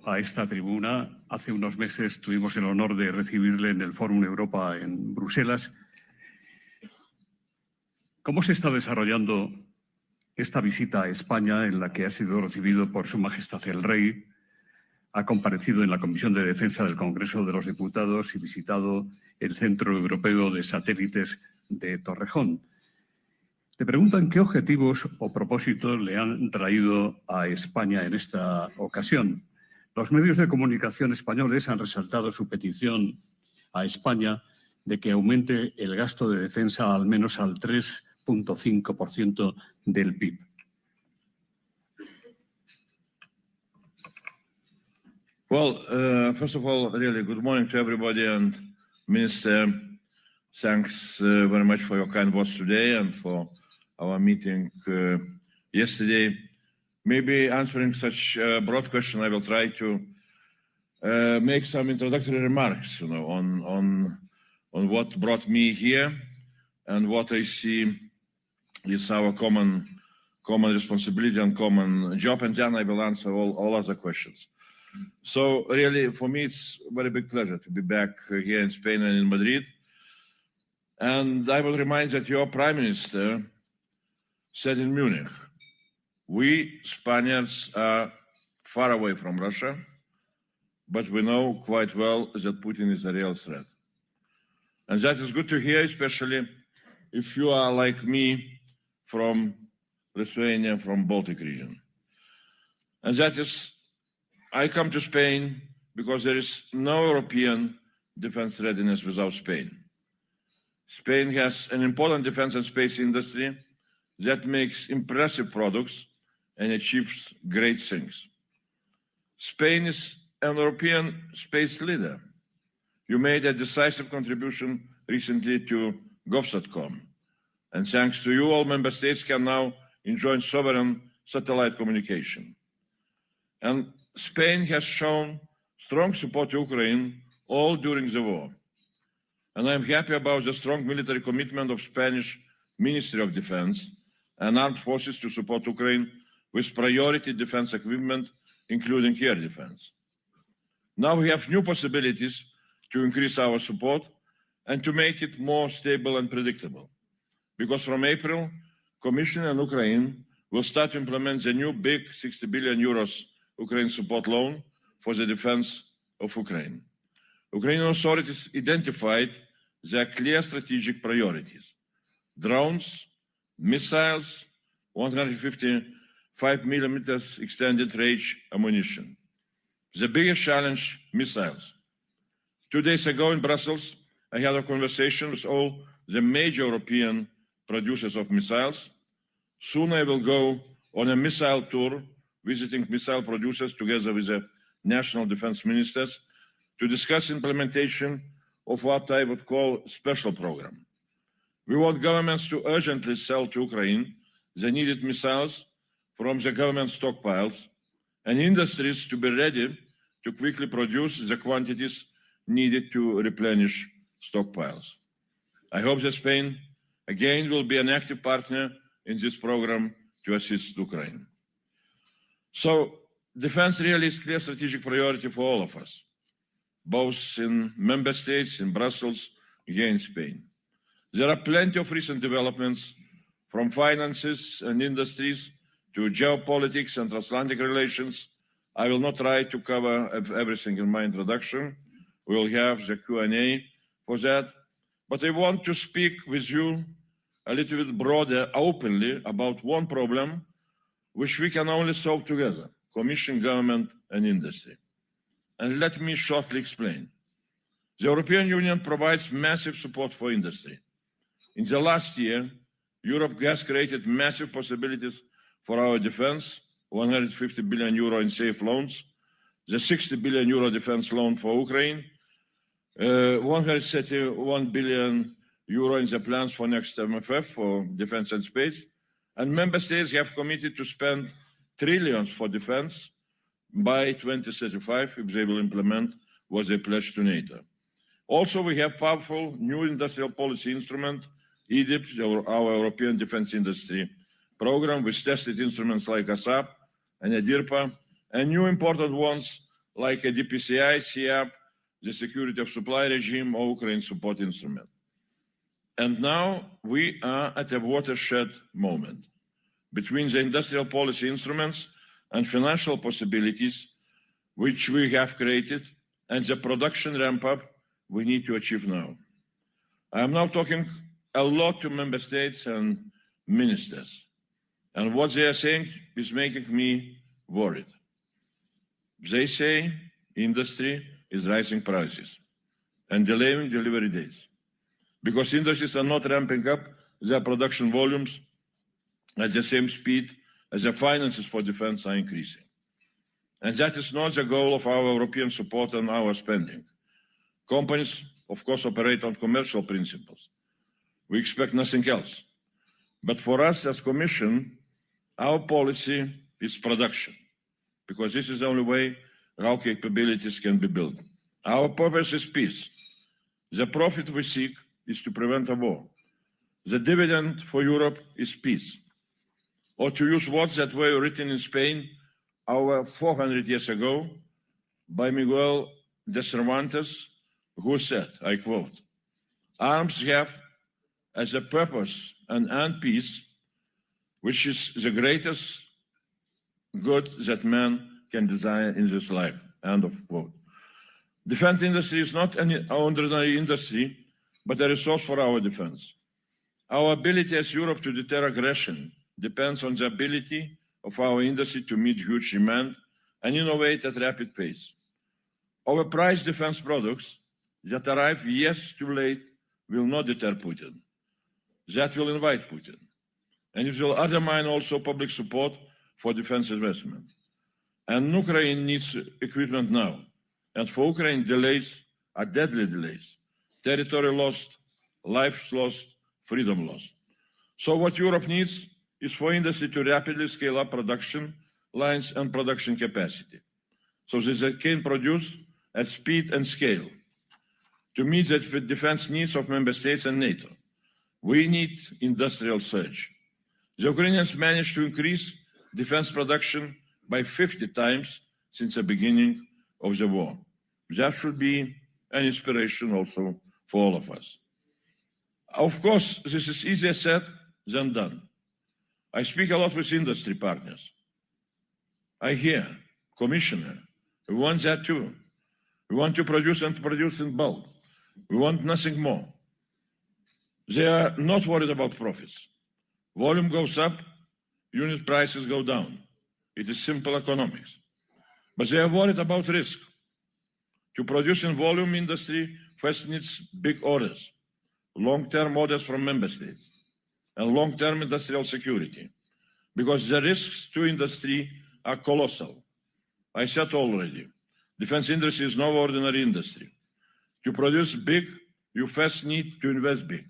a esta tribuna. Hace unos meses tuvimos el honor de recibirle en el Foro Europa en Bruselas. ¿Cómo se está desarrollando esta visita a España, en la que ha sido recibido por Su Majestad el Rey? Ha comparecido en la Comisión de Defensa del Congreso de los Diputados y visitado el Centro Europeo de Satélites de Torrejón. Le preguntan qué objetivos o propósitos le han traído a España en esta ocasión. Los medios de comunicación españoles han resaltado su petición a España de que aumente el gasto de defensa al menos al 3,5% del PIB. Well, first of all, really good morning to everybody, and Minister, thanks very much for your kind words today and for our meeting yesterday. Maybe answering such a broad question, I will try to make some introductory remarks, on what brought me here and what I see is our common responsibility and common job, and then I will answer all other questions. So really, for me, it's a very big pleasure to be back here in Spain and in Madrid. And I will remind that your Prime Minister said in Munich, we Spaniards are far away from Russia, but we know quite well that Putin is a real threat. And that is good to hear, especially if you are like me from Lithuania, from Baltic region. And that is, I come to Spain because there is no European defense readiness without Spain. Spain has an important defense and space industry that makes impressive products and achieves great things. Spain is an European space leader. You made a decisive contribution recently to Govsatcom, and thanks to you, all member states can now enjoy sovereign satellite communication. And Spain has shown strong support to Ukraine all during the war. And I'm happy about the strong military commitment of Spanish Ministry of Defense and armed forces to support Ukraine with priority defense equipment, including air defense. Now we have new possibilities to increase our support and to make it more stable and predictable. Because from April, Commission and Ukraine will start to implement the new big 60 billion euros Ukraine support loan for the defense of Ukraine. Ukrainian authorities identified their clear strategic priorities: drones, missiles, 155 millimeters extended range ammunition. The biggest challenge, missiles. 2 days ago in Brussels, I had a conversation with all the major European producers of missiles. Soon I will go on a missile tour, visiting missile producers together with the national defense ministers to discuss implementation of what I would call a special program. We want governments to urgently sell to Ukraine the needed missiles from the government stockpiles, and industries to be ready to quickly produce the quantities needed to replenish stockpiles. I hope that Spain again will be an active partner in this program to assist Ukraine. So defense really is a clear strategic priority for all of us, both in member states, in Brussels, here in Spain. There are plenty of recent developments, from finances and industries to geopolitics and transatlantic relations. I will not try to cover everything in my introduction. We will have the Q&A for that. But I want to speak with you a little bit broader, openly, about one problem which we can only solve together: Commission, government, and industry. And let me shortly explain. The European Union provides massive support for industry. In the last year, Europe has created massive possibilities for our defense: 150 billion euro in safe loans, the 60 billion euro defense loan for Ukraine, 131 billion euro in the plans for next MFF for defense and space, and member states have committed to spend trillions for defense by 2035 if they will implement what they pledged to NATO. Also, we have powerful new industrial policy instrument, EDIP, our European Defense Industry Program, with tested instruments like ASAP and EDIRPA, and new important ones like a DPCI, CAP, the security of supply regime, or Ukraine support instrument. And now we are at a watershed moment between the industrial policy instruments and financial possibilities which we have created and the production ramp-up we need to achieve now. I am now talking a lot to member states and ministers, and what they are saying is making me worried. They say industry is raising prices and delaying delivery days because industries are not ramping up their production volumes at the same speed as the finances for defense are increasing. And that is not the goal of our European support and our spending. Companies, of course, operate on commercial principles. We expect nothing else. But for us as Commission, our policy is production, because this is the only way our capabilities can be built. Our purpose is peace. The profit we seek is to prevent a war. The dividend for Europe is peace. Or to use words that were written in Spain over 400 years ago by Miguel de Cervantes, who said, I quote, "Arms have as a purpose and end peace, which is the greatest good that man can desire in this life," end of quote. Defense industry is not an ordinary industry, but a resource for our defense. Our ability as Europe to deter aggression depends on the ability of our industry to meet huge demand and innovate at rapid pace. Overpriced defense products that arrive years too late will not deter Putin. That will invite Putin. And it will undermine also public support for defense investment. And Ukraine needs equipment now. And for Ukraine, delays are deadly delays. Territory lost, lives lost, freedom lost. So what Europe needs is for industry to rapidly scale up production lines and production capacity, so that they can produce at speed and scale to meet the defense needs of member states and NATO. We need industrial surge. The Ukrainians managed to increase defense production by 50 times since the beginning of the war. That should be an inspiration also for all of us. Of course, this is easier said than done. I speak a lot with industry partners. I hear, Commissioner, we want that too. We want to produce and produce in bulk. We want nothing more. They are not worried about profits. Volume goes up, unit prices go down. It is simple economics. But they are worried about risk. To produce in volume, industry first needs big orders, long-term orders from member states, and long-term industrial security, because the risks to industry are colossal. I said already, defense industry is no ordinary industry. To produce big, you first need to invest big.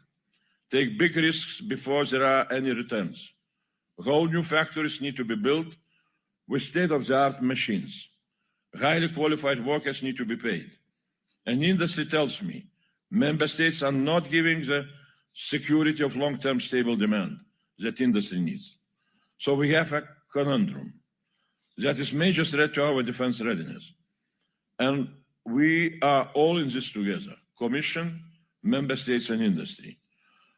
Take big risks before there are any returns. Whole new factories need to be built with state-of-the-art machines. Highly qualified workers need to be paid. And industry tells me, member states are not giving the security of long-term stable demand that industry needs. So we have a conundrum that is major threat to our defense readiness. And we are all in this together, Commission, member states and industry.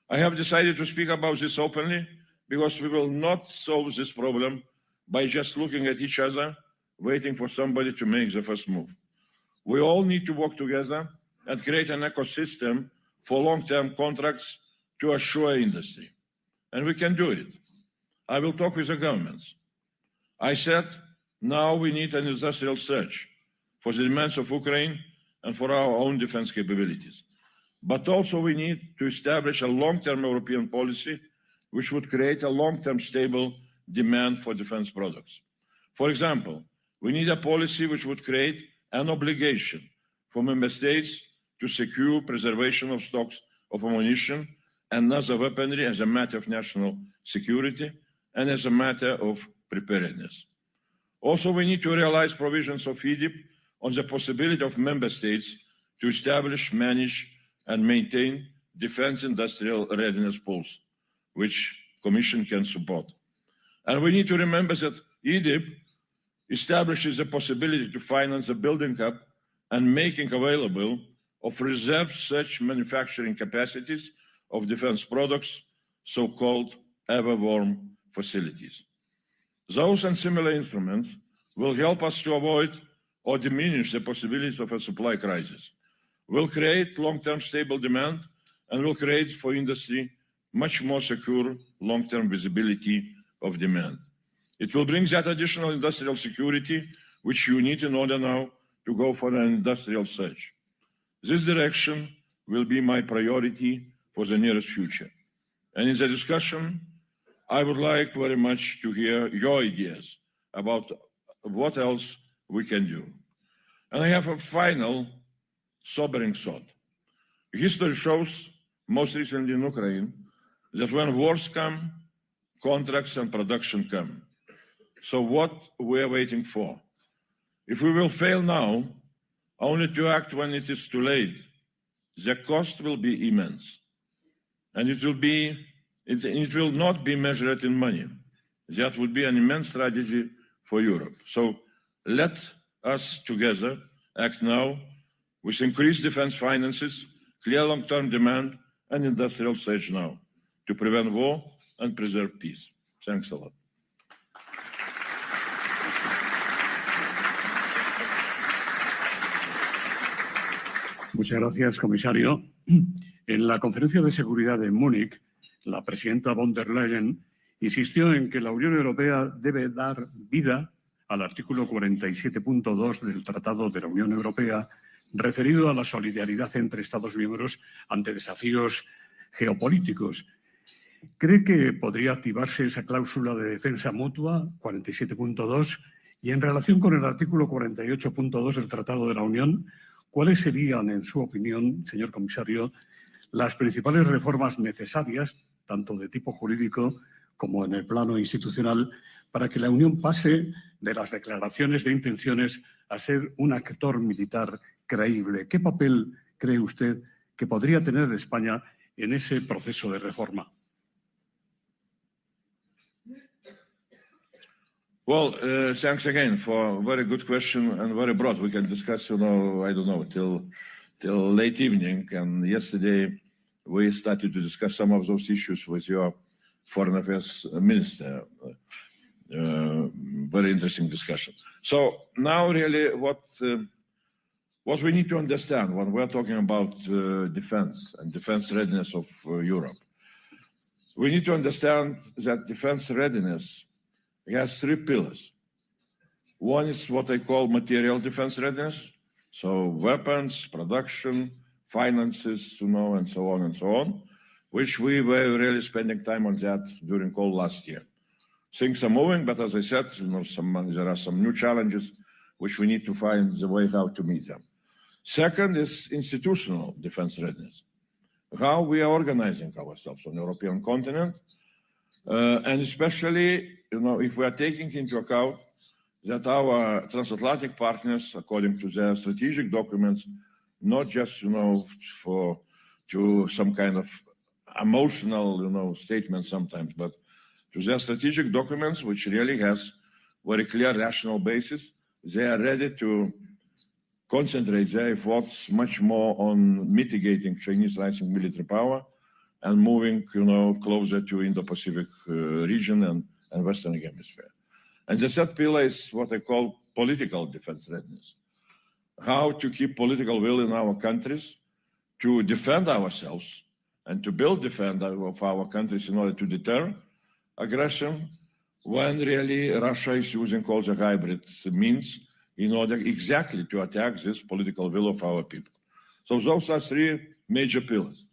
I have decided to speak about this openly because we will not solve this problem by just looking at each other, waiting for somebody to make the first move. We all need to work together and create an ecosystem for long-term contracts to assure industry. And we can do it. I will talk with the governments. I said, now we need an industrial surge for the demands of Ukraine and for our own defense capabilities. But also we need to establish a long-term European policy which would create a long-term stable demand for defense products. For example, we need a policy which would create an obligation for member states to secure preservation of stocks of ammunition and other weaponry as a matter of national security and as a matter of preparedness. Also, we need to realize provisions of EDIP on the possibility of member states to establish, manage, and maintain defense industrial readiness pools, which Commission can support. And we need to remember that EDIP establishes the possibility to finance the building up and making available of reserved such manufacturing capacities of defense products, so-called ever-warm facilities. Those and similar instruments will help us to avoid or diminish the possibilities of a supply crisis, will create long-term stable demand, and will create for industry much more secure long-term visibility of demand. It will bring that additional industrial security which you need in order now to go for an industrial surge. This direction will be my priority for the nearest future. And in the discussion, I would like very much to hear your ideas about what else we can do. And I have a final sobering thought. History shows, most recently in Ukraine, that when wars come, contracts and production come. So what we are waiting for? If we will fail now, only to act when it is too late, the cost will be immense. And it will not be measured in money. That would be an immense tragedy for Europe. So let us together act now with increased defense finances, clear long-term demand, and industrial surge now to prevent war and preserve peace. Thanks a lot. Muchas gracias, comisario. En la conferencia de seguridad de Múnich, la presidenta von der Leyen insistió en que la Unión Europea debe dar vida al artículo 47.2 del Tratado de la Unión Europea, referido a la solidaridad entre Estados miembros ante desafíos geopolíticos. ¿Cree que podría activarse esa cláusula de defensa mutua, 47.2, y en relación con el artículo 48.2 del Tratado de la Unión, cuáles serían, en su opinión, señor comisario, las principales reformas necesarias, tanto de tipo jurídico como en el plano institucional, para que la Unión pase de las declaraciones de intenciones a ser un actor militar creíble? ¿Qué papel cree usted que podría tener España en ese proceso de reforma? Well, thanks again for a very good question and very broad. We can discuss, I don't know, till late evening. And yesterday we started to discuss some of those issues with your Foreign Affairs Minister. Very interesting discussion. So now really what we need to understand when we're talking about defense and defense readiness of Europe, we need to understand that defense readiness has three pillars. One is what I call material defense readiness, so weapons, production, finances, and so on, which we were really spending time on that during all last year. Things are moving, but as I said, there are some new challenges which we need to find the way how to meet them. Second is institutional defense readiness, how we are organizing ourselves on the European continent, and especially, if we are taking into account that our transatlantic partners, according to their strategic documents, not just, to some kind of emotional, statement sometimes, but to their strategic documents, which really has very clear rational basis, they are ready to concentrate their efforts much more on mitigating Chinese rising military power and moving, closer to Indo-Pacific region and Western Hemisphere. And the third pillar is what I call political defense readiness. How to keep political will in our countries to defend ourselves and to build defense of our countries in order to deter aggression when really Russia is using all the hybrid means in order exactly to attack this political will of our people. So those are three major pillars.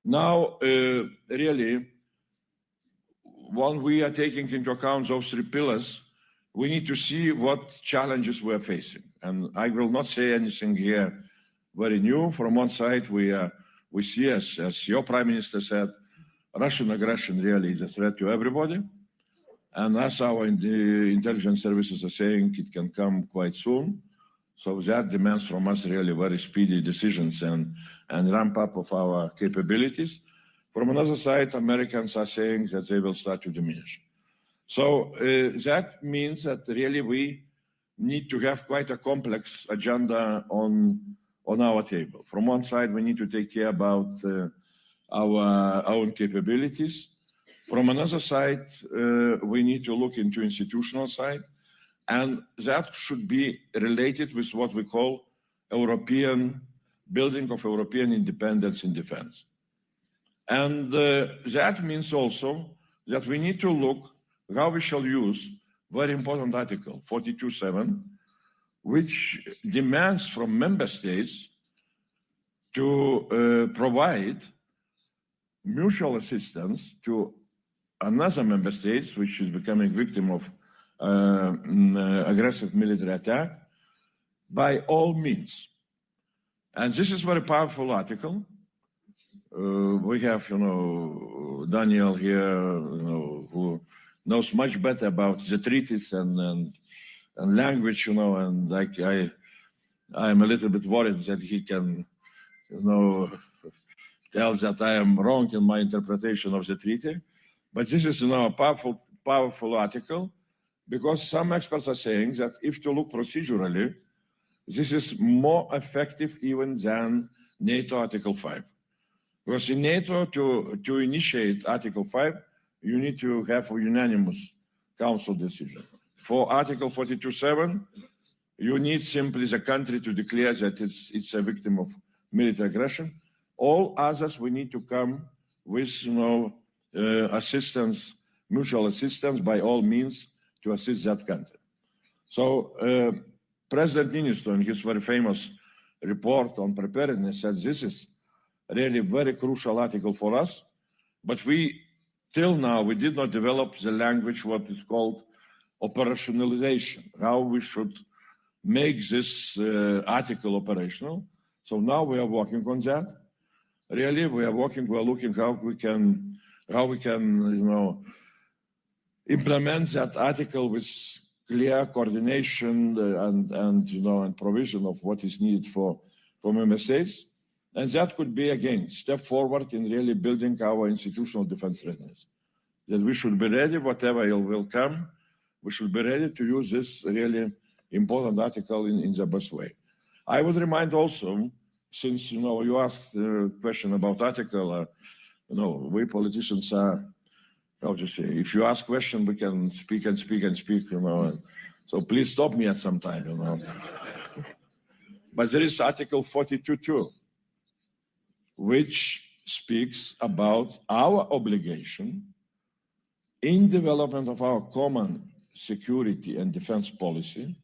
Now, really, when we are taking into account those three pillars, we need to see what challenges we're facing. And I will not say anything here very new. From one side, we see, as your Prime Minister said, Russian aggression really is a threat to everybody. And as our intelligence services are saying, it can come quite soon. So that demands from us really very speedy decisions and ramp up of our capabilities. From another side, Americans are saying that they will start to diminish. So that means that really we need to have quite a complex agenda on our table. From one side, we need to take care about our own capabilities. From another side, we need to look into institutional side, and that should be related with what we call European building of European independence in defense. And that means also that we need to look how we shall use very important article 42.7, which demands from member states to provide mutual assistance to another member states which is becoming victim of aggressive military attack by all means. And this is a very powerful article. We have, Daniel here, who knows much better about the treaties and language, and like I am a little bit worried that he can, tell that I am wrong in my interpretation of the treaty. But this is, a powerful article, because some experts are saying that if to look procedurally, this is more effective even than NATO Article 5. Because in NATO, to initiate Article 5, you need to have a unanimous council decision. For Article 42.7, you need simply the country to declare that it's a victim of military aggression. All others, we need to come with, assistance, mutual assistance by all means to assist that country. So President Niinistö, in his very famous report on preparedness, said this is really very crucial article for us, but till now, we did not develop the language, what is called operationalization, how we should make this article operational. So now we are working on that. Really, we are looking how we can, implement that article with clear coordination and provision of what is needed for member states. And that could be, again, step forward in really building our institutional defense readiness. That we should be ready, whatever will come, we should be ready to use this really important article in the best way. I would remind also, since you asked a question about article, we politicians are, how to say, if you ask question, we can speak and speak and speak, so please stop me at some time, But there is Article 42.2, which speaks about our obligation in development of our common security and defense policy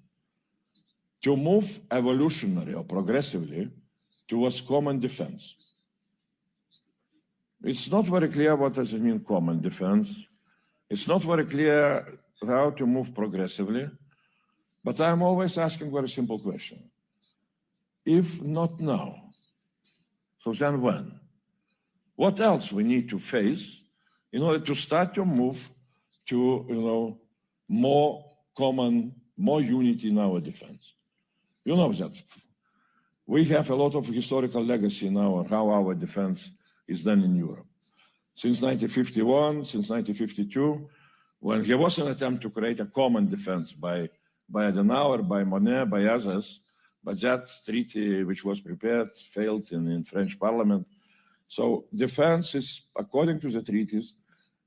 to move evolutionary or progressively towards common defense. It's not very clear what does it mean, common defense. It's not very clear how to move progressively, but I'm always asking a very simple question. If not now, so then when? What else we need to face in order to start to move to, more common, more unity in our defense? You know that we have a lot of historical legacy now how our defense is done in Europe. Since 1951, since 1952, when there was an attempt to create a common defense by Adenauer, by Monnet, by others, but that treaty which was prepared failed in French parliament. So defense is, according to the treaties,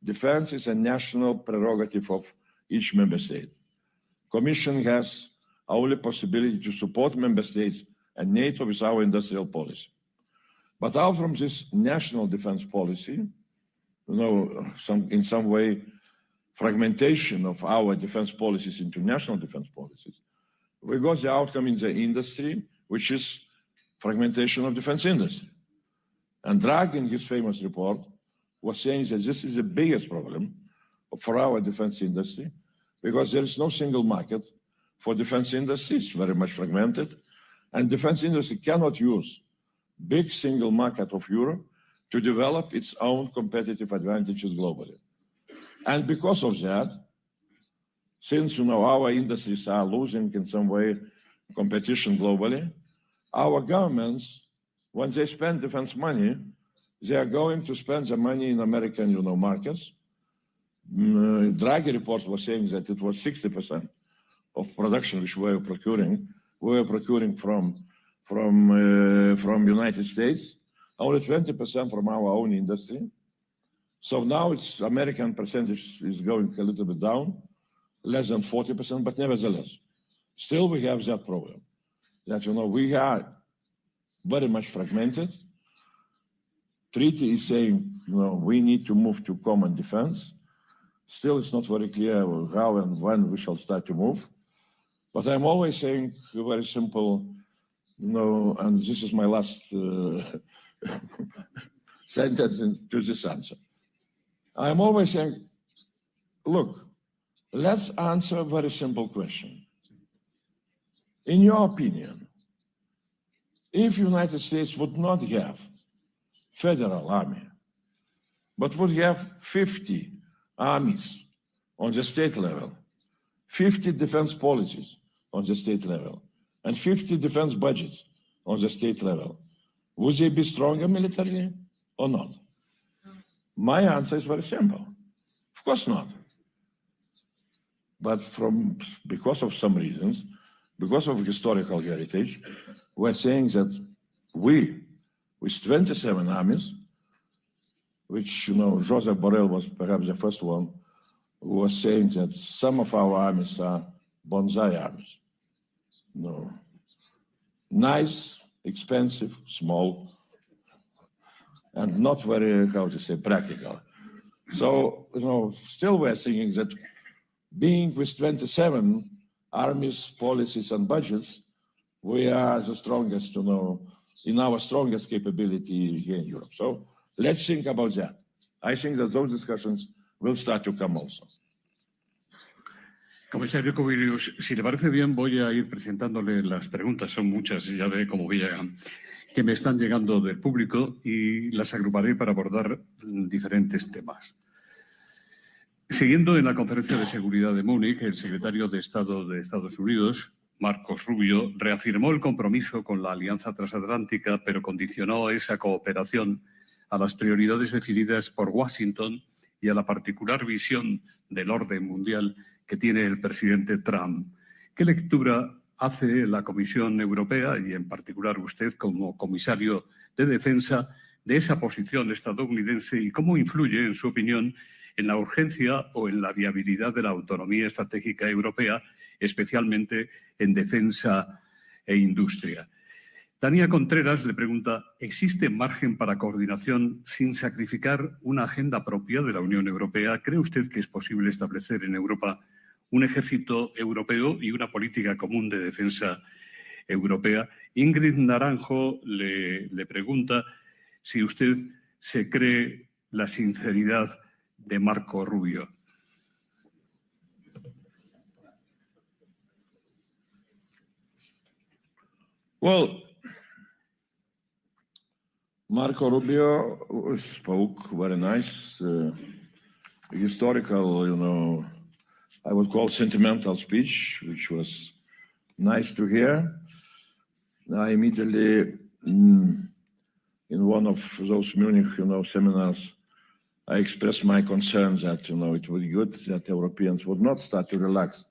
defense is a national prerogative of each member state. Commission has only possibility to support member states and NATO with our industrial policy. But out from this national defense policy, in some way, fragmentation of our defense policies into national defense policies, we got the outcome in the industry, which is fragmentation of defense industry. And Draghi, in his famous report, was saying that this is the biggest problem for our defense industry, because there is no single market for defense industry. It's very much fragmented. And defense industry cannot use big single market of Europe to develop its own competitive advantages globally. And because of that, since our industries are losing in some way competition globally, our governments, when they spend defense money, they are going to spend the money in American markets. Draghi report was saying that it was 60% of production which we were procuring from United States, only 20% from our own industry. So now it's American percentage is going a little bit down, less than 40%, but nevertheless, still we have that problem that, we are very much fragmented. Treaty is saying, we need to move to common defense. Still, it's not very clear how and when we shall start to move. But I'm always saying very simple, and this is my last sentence to this answer. I'm always saying, look, let's answer a very simple question. In your opinion, if United States would not have federal army, but would have 50 armies on the state level, 50 defense policies on the state level, and 50 defense budgets on the state level, would they be stronger militarily or not? My answer is very simple. Of course not. But because of some reasons, because of historical heritage, we're saying that we, with 27 armies, which, Joseph Borrell was perhaps the first one, who was saying that some of our armies are bonsai armies. Nice, expensive, small, and not very, practical. So, still we're thinking that being with 27 armies, policies, and budgets, we are the strongest, in our strongest capability here in Europe. So let's think about that. I think that those discussions will start to come also. Comisario Kubilius, si le parece bien, voy a ir presentándole las preguntas. Son muchas, ya ve cómo llegan, que me están llegando del público y las agruparé para abordar diferentes temas. Siguiendo en la Conferencia de Seguridad de Múnich, el secretario de Estado de Estados Unidos, Marcos Rubio, reafirmó el compromiso con la Alianza Transatlántica, pero condicionó esa cooperación a las prioridades definidas por Washington y a la particular visión del orden mundial que tiene el presidente Trump. ¿Qué lectura hace la Comisión Europea y en particular usted como comisario de Defensa de esa posición estadounidense y cómo influye, en su opinión, en la urgencia o en la viabilidad de la autonomía estratégica europea, especialmente en defensa e industria? Tania Contreras le pregunta, ¿existe margen para coordinación sin sacrificar una agenda propia de la Unión Europea? ¿Cree usted que es posible establecer en Europa un ejército europeo y una política común de defensa europea? Ingrid Naranjo le pregunta si usted se cree la sinceridad de Marco Rubio. Well, Marco Rubio spoke very nice, historical, I would call sentimental speech, which was nice to hear. I immediately, in one of those Munich, seminars, I expressed my concerns that, it would be good that Europeans would not start to relax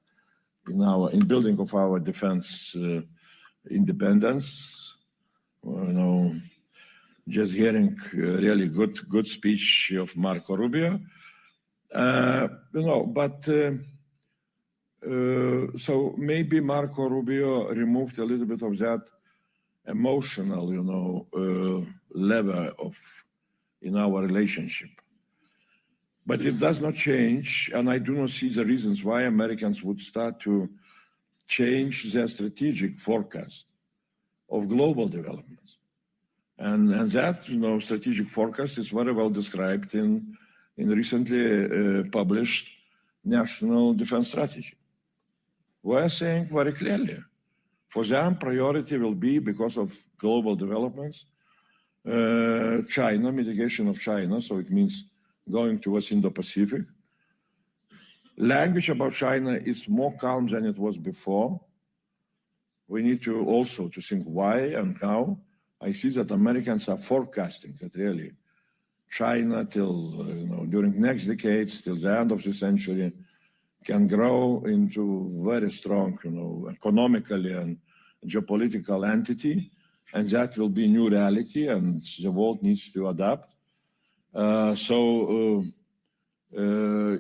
in building of our defense independence. Just hearing really good speech of Marco Rubio, so maybe Marco Rubio removed a little bit of that emotional, level in our relationship. But it does not change, and I do not see the reasons why Americans would start to change their strategic forecast of global developments. And that, strategic forecast is very well described in recently published National Defense Strategy. We're saying very clearly, for them, priority will be, because of global developments, China, mitigation of China, so it means going towards Indo-Pacific. Language about China is more calm than it was before. We need to also to think why and how. I see that Americans are forecasting that really China till, during next decades, till the end of the century, can grow into very strong, economically and geopolitical entity, and that will be new reality, and the world needs to adapt.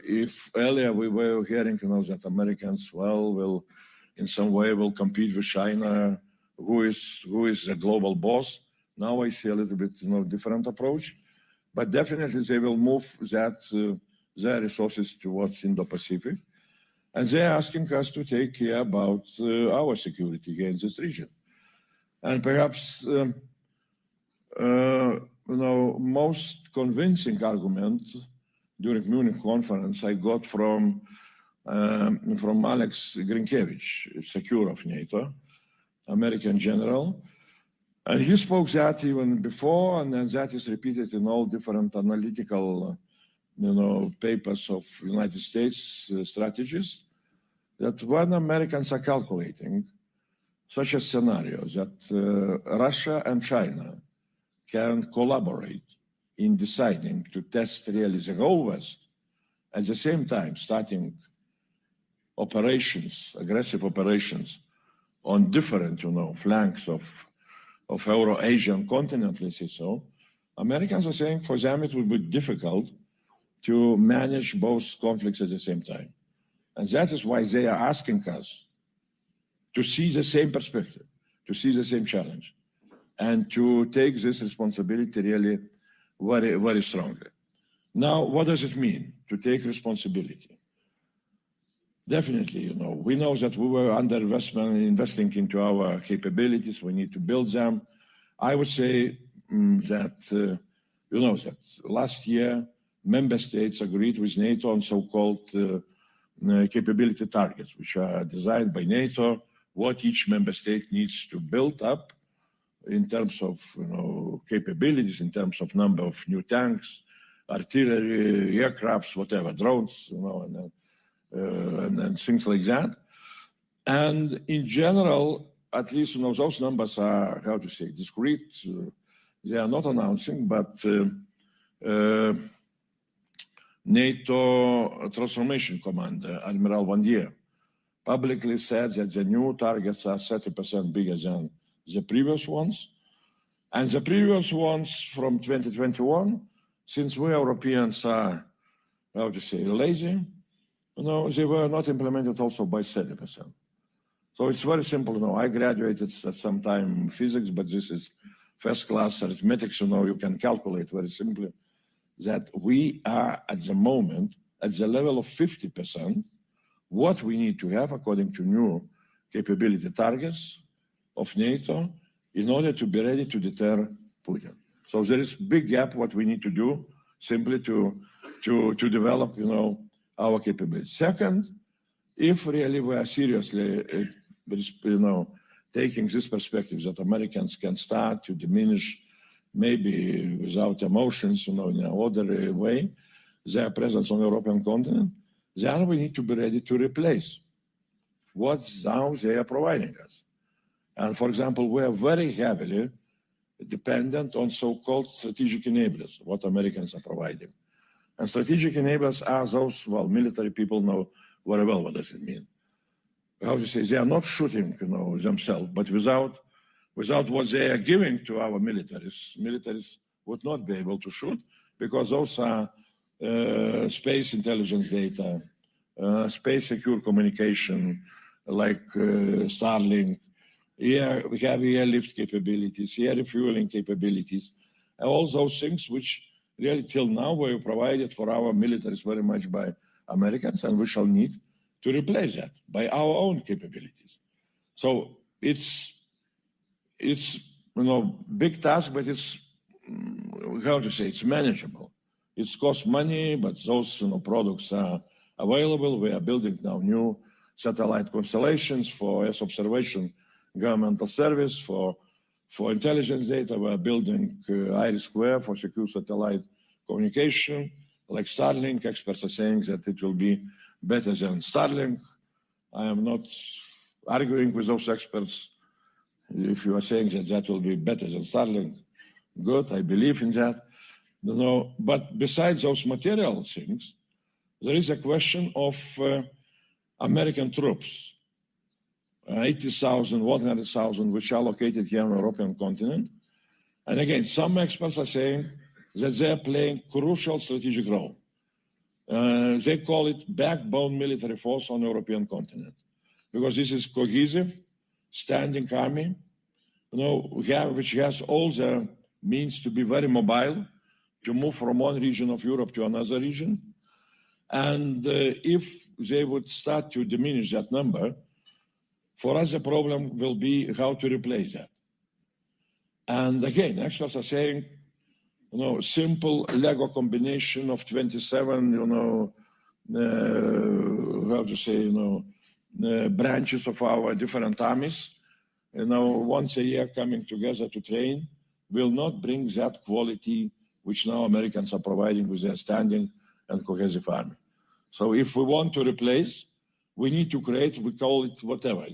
If earlier we were hearing, that Americans, will in some way will compete with China, who is the global boss. Now I see a little bit, different approach, but definitely they will move their resources towards Indo-Pacific, and they're asking us to take care about our security here in this region. And perhaps, most convincing argument during Munich conference I got from Alex Grinkiewicz, Secure of NATO, American general. And he spoke that even before, and then that is repeated in all different analytical, papers of United States strategists, that when Americans are calculating such a scenario that Russia and China can collaborate in deciding to test really the whole West, at the same time starting operations, aggressive operations on different, flanks of Euro-Asian continent, let's say so, Americans are saying for them it will be difficult to manage both conflicts at the same time. And that is why they are asking us to see the same perspective, to see the same challenge, and to take this responsibility really very, very strongly. Now, what does it mean to take responsibility? Definitely, we know that we were investing into our capabilities. We need to build them. I would say that, that last year, member states agreed with NATO on so-called capability targets, which are designed by NATO, what each member state needs to build up in terms of capabilities, in terms of number of new tanks, artillery, aircrafts, whatever, drones, and things like that. And in general, at least those numbers are, discrete. They are not announcing, but NATO Transformation Commander, Admiral Van Dier, publicly said that the new targets are 30% bigger than the previous ones. And the previous ones from 2021, since we Europeans are, lazy, they were not implemented also by 30%. So it's very simple. I graduated at some time physics, but this is first class arithmetic. You can calculate very simply that we are at the moment at the level of 50%, what we need to have according to new capability targets of NATO in order to be ready to deter Putin. So there is a big gap what we need to do simply to develop, our capabilities. Second, if really we are seriously, taking this perspective that Americans can start to diminish, maybe without emotions, in an orderly way, their presence on the European continent, then we need to be ready to replace what now they are providing us. And for example, we are very heavily dependent on so-called strategic enablers, what Americans are providing. And strategic enablers are those, military people know very well what does it mean. They are not shooting, themselves, but without what they are giving to our militaries would not be able to shoot, because those are space intelligence data, space secure communication, like Starlink. Here we have airlift capabilities, air refueling capabilities, and all those things which really till now were provided for our militaries very much by Americans, and we shall need to replace that by our own capabilities. So it's big task, but it's it's manageable. It costs money, but those products are available. We are building now new satellite constellations for Earth observation, governmental service, for intelligence data. We are building IRIS² for secure satellite communication, like Starlink. Experts are saying that it will be better than Starlink. I am not arguing with those experts. If you are saying that that will be better than Starlink, good, I believe in that. But besides those material things, there is a question of American troops, 80,000, 100,000, which are located here on the European continent. And again, some experts are saying that they are playing crucial strategic role. They call it backbone military force on the European continent, because this is cohesive, standing army, which has all the means to be very mobile, to move from one region of Europe to another region. And if they would start to diminish that number, for us the problem will be how to replace that. And again, experts are saying, simple Lego combination of 27, branches of our different armies, once a year coming together to train, will not bring that quality which now Americans are providing with their standing and cohesive army. So if we want to replace, we need to create, we call it whatever,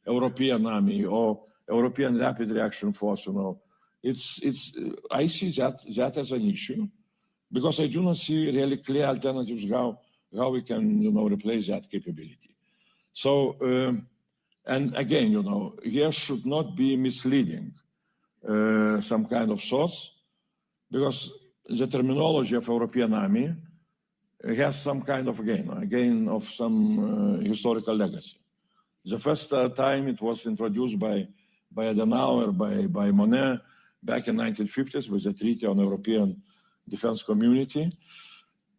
European army or European rapid reaction force, I see that as an issue, because I do not see really clear alternatives how we can, replace that capability. So, and again, here should not be misleading some kind of thoughts, because the terminology of European army has some kind of, again of some historical legacy. The first time it was introduced by Adenauer, by Monnet, back in 1950s with the Treaty on European Defense Community.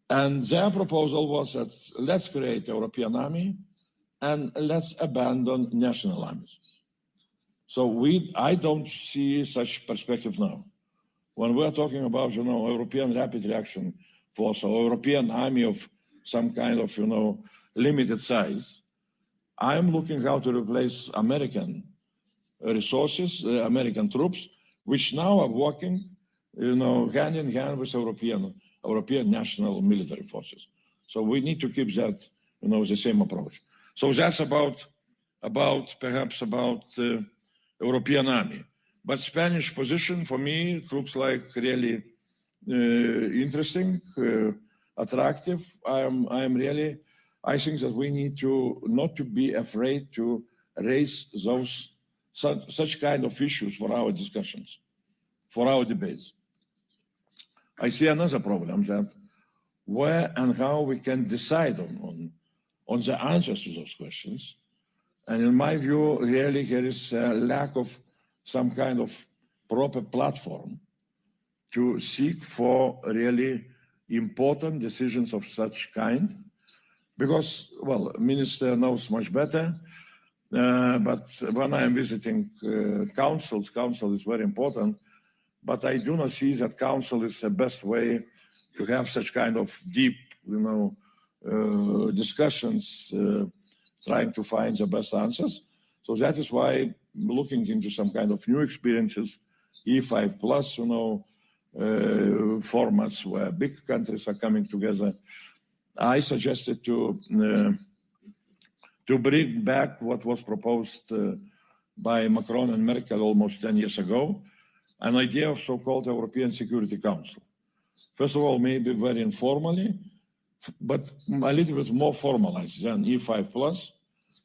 And their proposal was that let's create a European army and let's abandon national armies. So I don't see such perspective now. When we're talking about, European rapid reaction force or European army of some kind of, limited size, I'm looking how to replace American resources, American troops, which now are working, hand in hand with European national military forces. So we need to keep that, the same approach. So that's about European army. But Spanish position, for me, it looks like really interesting, attractive. I think that we need to not to be afraid to raise such kind of issues for our discussions, for our debates. I see another problem, that where and how we can decide on the answers to those questions. And in my view, really there is a lack of some kind of proper platform to seek for really important decisions of such kind. Because, well, minister knows much better, but when I am visiting council is very important, but I do not see that council is the best way to have such kind of deep, discussions, trying to find the best answers. So that is why looking into some kind of new experiences, E5 plus, formats where big countries are coming together. I suggested to bring back what was proposed by Macron and Merkel almost 10 years ago, an idea of so-called European Security Council. First of all, maybe very informally, but a little bit more formalized than E5 plus,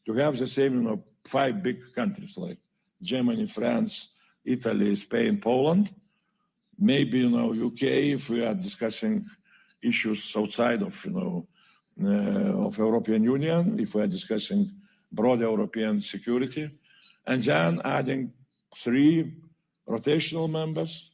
to have the same, 5 big countries like Germany, France, Italy, Spain, Poland, maybe, UK, if we are discussing issues outside of, of European Union, if we are discussing broader European security, and then adding 3 rotational members,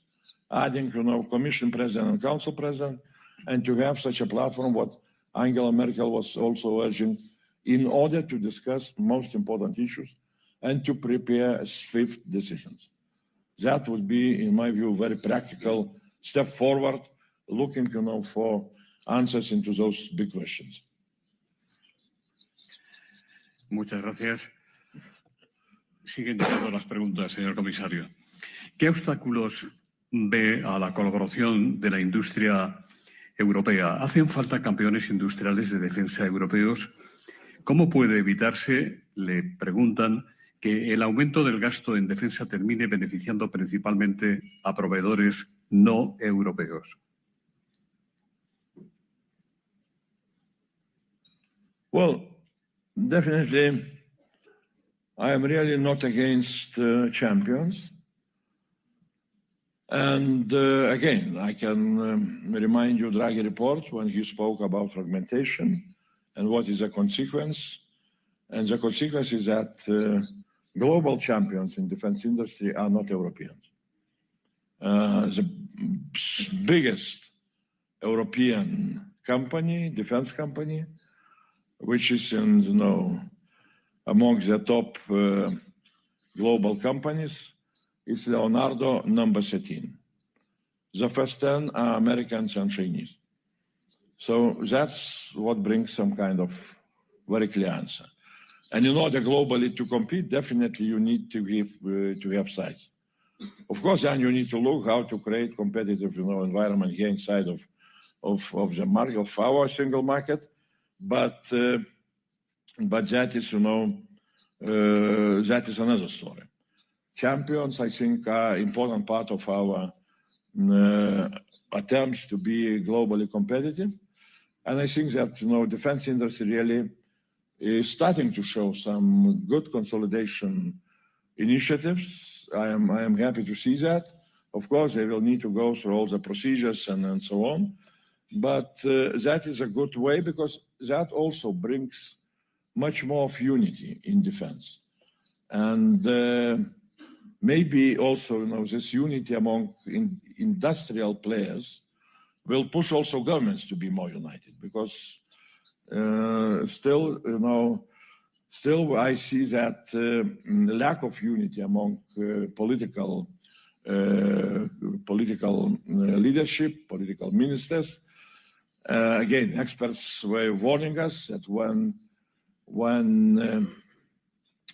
adding, Commission President and Council President, and to have such a platform, what Angela Merkel was also urging, in order to discuss most important issues and to prepare swift decisions. That would be, in my view, a very practical step forward, looking, for answers into those big questions. Muchas gracias. Siguen llegando las preguntas, señor comisario. ¿Qué obstáculos ve a la colaboración de la industria europea? ¿Hacen falta campeones industriales de defensa europeos? ¿Cómo puede evitarse, le preguntan, que el aumento del gasto en defensa termine beneficiando principalmente a proveedores no europeos? Well, definitely, I am really not against champions. And again, I can remind you Draghi report when he spoke about fragmentation and what is the consequence. And the consequence is that global champions in defense industry are not Europeans. The biggest European company, defense company, which is in, among the top global companies, is Leonardo, number 13. The first 10 are Americans and Chinese. So that's what brings some kind of very clear answer. And that globally to compete, definitely you need to have size. Of course, then you need to look how to create competitive, environment here inside of the market, of our single market. But that is, that is another story. Champions, I think, are an important part of our attempts to be globally competitive. And I think that, defense industry really is starting to show some good consolidation initiatives. I am happy to see that. Of course, they will need to go through all the procedures and so on. But that is a good way because that also brings much more of unity in defense. And maybe also, this unity among industrial players will push also governments to be more united because still I see that the lack of unity among political leadership, political ministers. Again, experts were warning us that when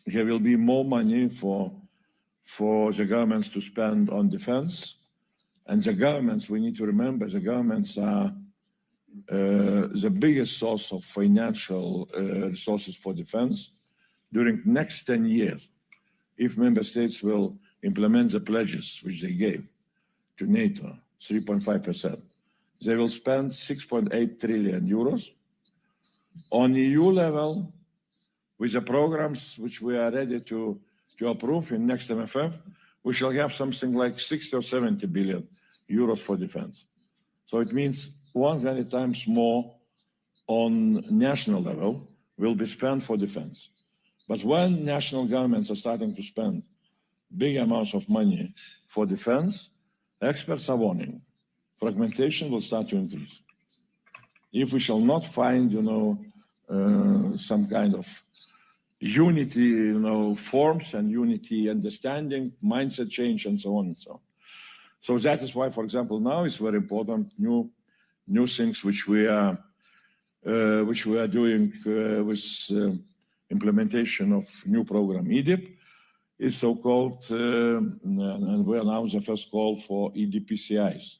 there will be more money for the governments to spend on defense, and the governments, we need to remember, the governments are the biggest source of financial resources for defense during the next 10 years. If member states will implement the pledges which they gave to NATO, 3.5%, they will spend 6.8 trillion euros. On EU level, with the programs which we are ready to approve in next MFF, we shall have something like 60 or 70 billion euros for defense. So it means 100 times more on national level will be spent for defense. But when national governments are starting to spend big amounts of money for defense, experts are warning, fragmentation will start to increase. If we shall not find, some kind of unity, forms and unity understanding, mindset change, and so on and so on. So that is why, for example, now it's very important new things which we are doing with implementation of new program EDIP is so-called, and we announced the first call for EDPCIs,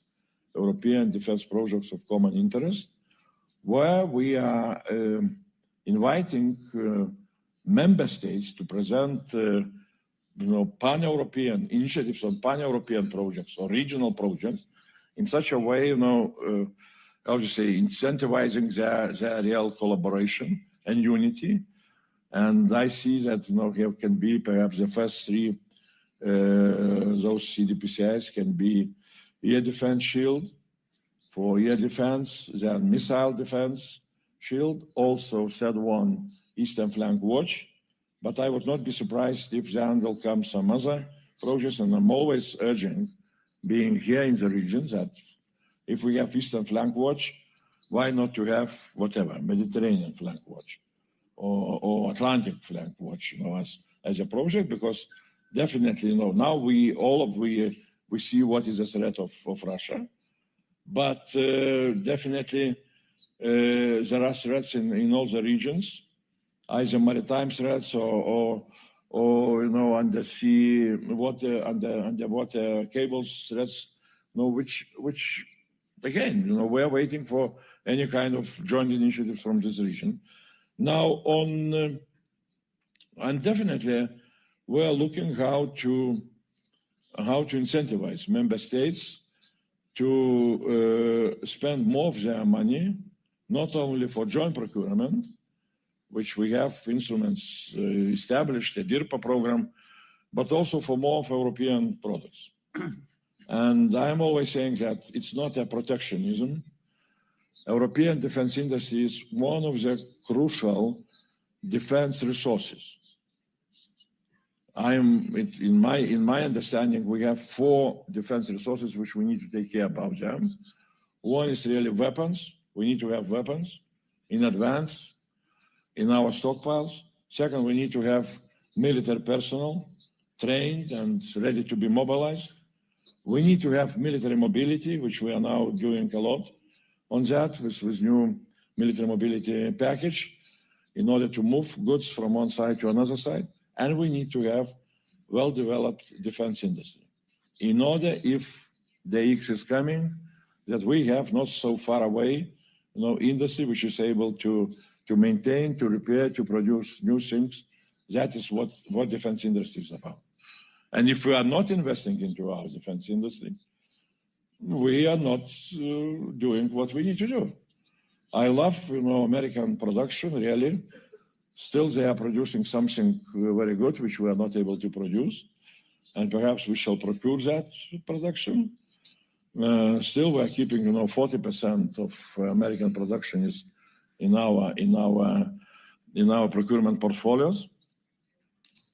European Defense Projects of Common Interest, where we are inviting member states to present pan-European initiatives on pan-European projects or regional projects in such a way, how to say, incentivizing their real collaboration and unity. And I see that, here can be perhaps the first three, those CDPCIs can be air defense shield for air defense, then missile defense shield, also third one, Eastern Flank Watch. But I would not be surprised if then will come some other projects, and I'm always urging, being here in the region, that if we have Eastern Flank Watch, why not to have whatever, Mediterranean Flank Watch or Atlantic Flank Watch, as a project, because definitely, now we see what is the threat of Russia, but definitely there are threats in all the regions, either maritime threats or undersea underwater cables threats, which again, we're waiting for any kind of joint initiative from this region. Now and definitely we're looking how to incentivize member states to spend more of their money, not only for joint procurement, which we have instruments established, a DIRPA program, but also for more of European products. And I'm always saying that it's not a protectionism. European defense industry is one of the crucial defense resources. In my understanding, we have 4 defense resources which we need to take care about them. One is really weapons. We need to have weapons in advance in our stockpiles. Second, we need to have military personnel trained and ready to be mobilized. We need to have military mobility, which we are now doing a lot on that with new military mobility package in order to move goods from one side to another side. And we need to have well-developed defense industry in order, if the X is coming, that we have not so far away, industry which is able to maintain, to repair, to produce new things. That is what defense industry is about. And if we are not investing into our defense industry, we are not doing what we need to do. I love, American production, really. Still, they are producing something very good, which we are not able to produce. And perhaps we shall procure that production. Still, we are keeping, 40% of American production is in our procurement portfolios.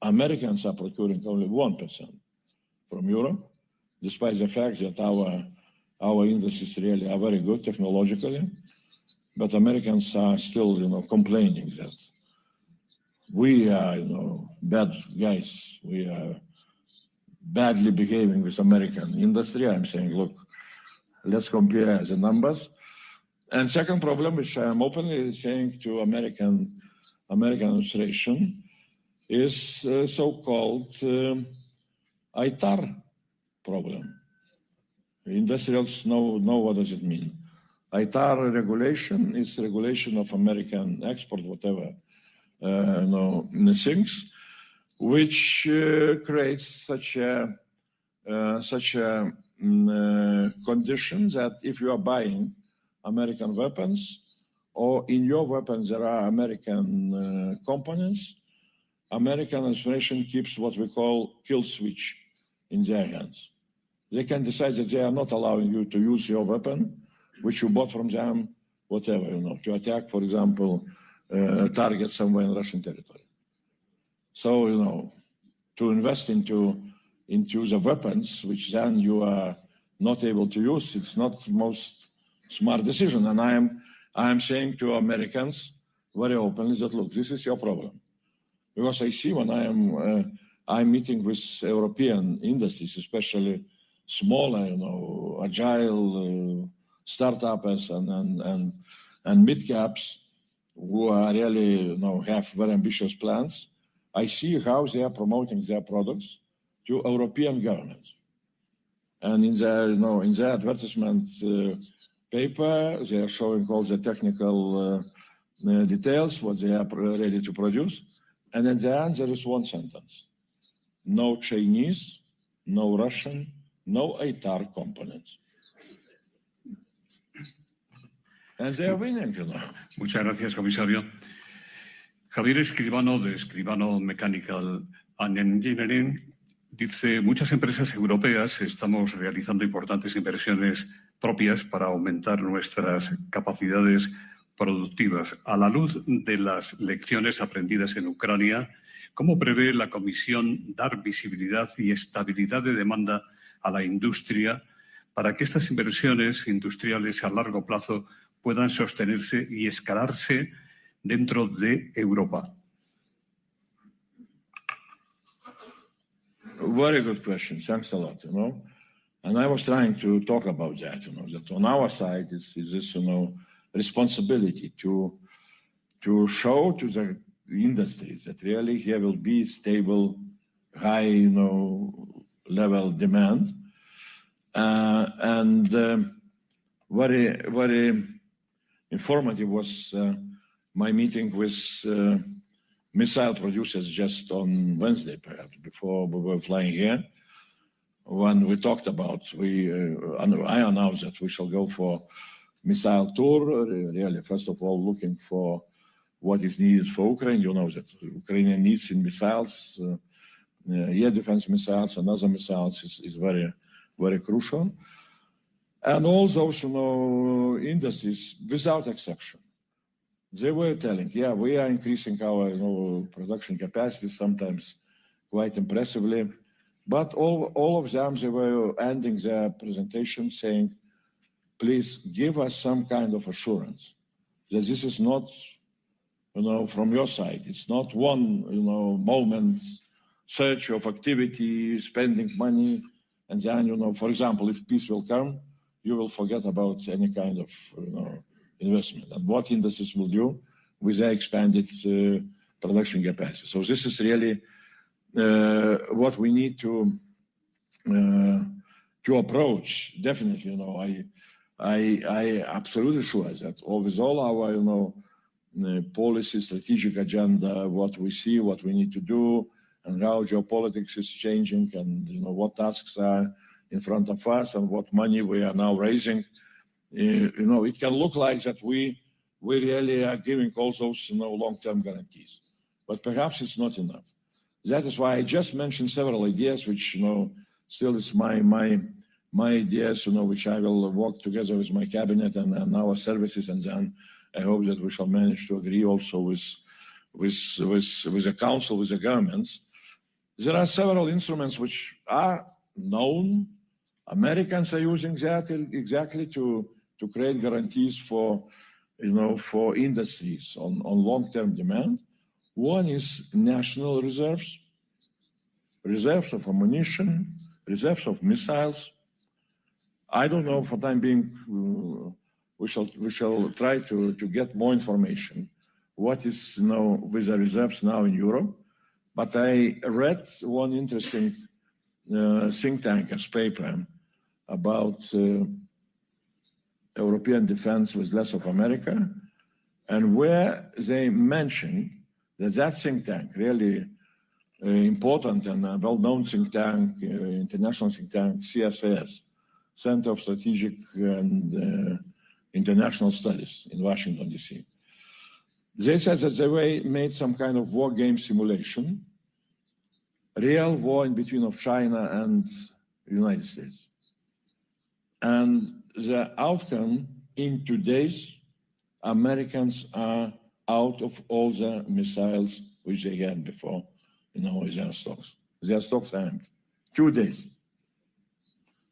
Americans are procuring only 1% from Europe, despite the fact that our industries really are very good technologically. But Americans are still, complaining that we are, bad guys. We are badly behaving with American industry. I'm saying, look, let's compare the numbers. And second problem, which I am openly saying to American administration, is so-called ITAR problem. Industrials know what does it mean. ITAR regulation is regulation of American export, whatever, things, which creates such a condition that if you are buying American weapons, or in your weapons there are American components, American administration keeps what we call kill switch in their hands. They can decide that they are not allowing you to use your weapon, which you bought from them, whatever, to attack, for example, target somewhere in Russian territory. So, to invest into the weapons, which then you are not able to use, it's not the most smart decision. And I am saying to Americans very openly that, look, this is your problem. Because I see when I'm meeting with European industries, especially smaller, agile startups and mid-caps who are really, have very ambitious plans. I see how they are promoting their products to European governments. And in their advertisement paper, they are showing all the technical details, what they are ready to produce. And at the end, there is one sentence. No Chinese, no Russian, no ITAR components. And they are winning, Muchas gracias, comisario. Javier Escribano, de Escribano Mechanical and Engineering, dice, muchas empresas europeas estamos realizando importantes inversiones propias para aumentar nuestras capacidades productivas. A la luz de las lecciones aprendidas en Ucrania, ¿cómo prevé la Comisión dar visibilidad y estabilidad de demanda a la industria para que estas inversiones industriales a largo plazo puedan sostenerse y escalarse dentro de Europa? Very good question. Thanks a lot, And I was trying to talk about that, that on our side is this, responsibility to show to the industry that really here will be stable, high, level demand. And very, very informative was my meeting with missile producers just on Wednesday, perhaps, before we were flying here. When we talked about, I announced that we shall go for missile tour, really, first of all, looking for what is needed for Ukraine. You know that Ukrainian needs in missiles, air defense missiles and other missiles is very, very crucial. And all those, industries, without exception, they were telling, yeah, we are increasing our, production capacity, sometimes quite impressively. But all of them, they were ending their presentation saying, please give us some kind of assurance that this is not, from your side. It's not one, moment, search of activity, spending money, and then, for example, if peace will come, you will forget about any kind of, investment. And what industries will do with their expanded production capacity. So this is really what we need to approach. Definitely, I absolutely sure that with all our, policy, strategic agenda, what we see, what we need to do, and how geopolitics is changing, and what tasks are in front of us, and what money we are now raising. It can look like that we really are giving all those long-term guarantees, but perhaps it's not enough. That is why I just mentioned several ideas, which still is my ideas, which I will work together with my cabinet and our services, and then I hope that we shall manage to agree also with the council, with the governments. There are several instruments which are known. Americans are using that exactly to create guarantees for industries on long-term demand. One is national reserves, reserves of ammunition, reserves of missiles. I don't know, for the time being, we shall try to get more information. What is with the reserves now in Europe? But I read one interesting think tanker's paper about European defense with less of America, and where they mention that think tank, really important and well-known think tank, international think tank, CSIS, Center of Strategic and International Studies in Washington, D.C. They said that they made some kind of war game simulation, real war in between of China and the United States. And the outcome, in 2 days, Americans are out of all the missiles which they had before, with their stocks. Their stocks are empty. 2 days.